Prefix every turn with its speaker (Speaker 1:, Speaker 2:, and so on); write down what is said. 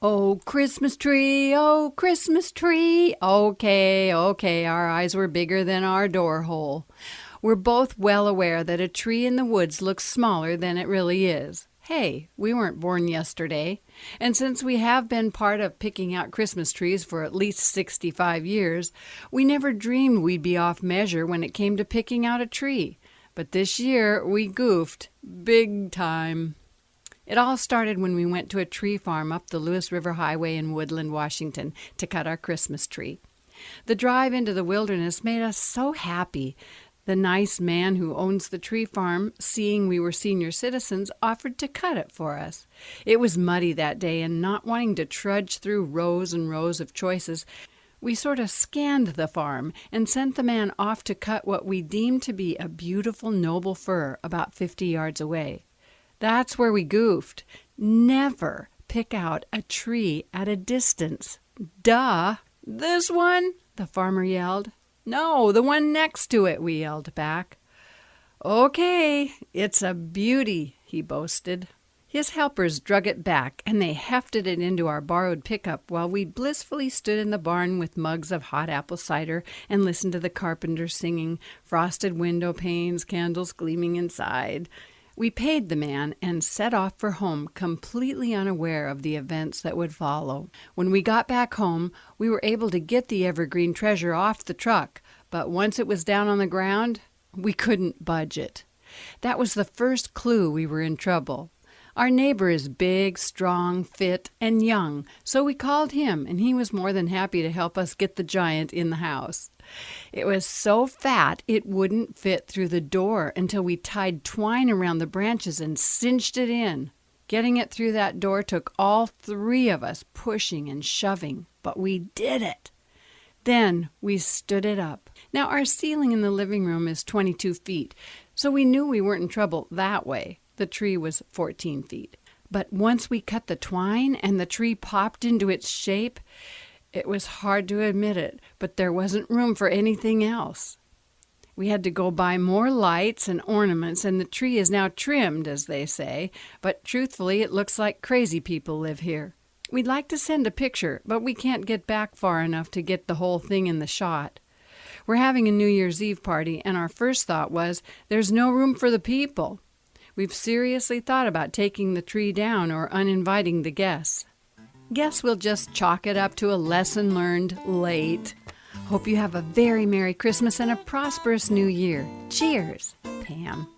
Speaker 1: Oh, Christmas tree, oh, Christmas tree. Okay, our eyes were bigger than our door hole. We're both well aware that a tree in the woods looks smaller than it really is. Hey, we weren't born yesterday. And since we have been part of picking out Christmas trees for at least 65 years, we never dreamed we'd be off measure when it came to picking out a tree. But this year, we goofed big time. It all started when we went to a tree farm up the Lewis River Highway in Woodland, Washington, to cut our Christmas tree. The drive into the wilderness made us so happy. The nice man who owns the tree farm, seeing we were senior citizens, offered to cut it for us. It was muddy that day, and not wanting to trudge through rows and rows of choices, we sort of scanned the farm and sent the man off to cut what we deemed to be a beautiful, noble fir about 50 yards away. That's where we goofed. Never pick out a tree at a distance. Duh! This one? The farmer yelled. No, the one next to it, we yelled back. Okay, it's a beauty, he boasted. His helpers drug it back, and they hefted it into our borrowed pickup while we blissfully stood in the barn with mugs of hot apple cider and listened to the carpenter singing, frosted window panes, candles gleaming inside. We paid the man and set off for home, completely unaware of the events that would follow. When we got back home, we were able to get the evergreen treasure off the truck, but once it was down on the ground, we couldn't budge it. That was the first clue we were in trouble. Our neighbor is big, strong, fit, and young, so we called him, and he was more than happy to help us get the giant in the house. It was so fat it wouldn't fit through the door until we tied twine around the branches and cinched it in. Getting it through that door took all three of us pushing and shoving, but we did it. Then we stood it up. Now our ceiling in the living room is 22 feet, so we knew we weren't in trouble that way. The tree was 14 feet. But once we cut the twine and the tree popped into its shape, it was hard to admit it, but there wasn't room for anything else. We had to go buy more lights and ornaments, and the tree is now trimmed, as they say, but truthfully it looks like crazy people live here. We'd like to send a picture, but we can't get back far enough to get the whole thing in the shot. We're having a New Year's Eve party, and our first thought was, there's no room for the people. We've seriously thought about taking the tree down or uninviting the guests. Guess we'll just chalk it up to a lesson learned late. Hope you have a very Merry Christmas and a prosperous New Year. Cheers, Pam.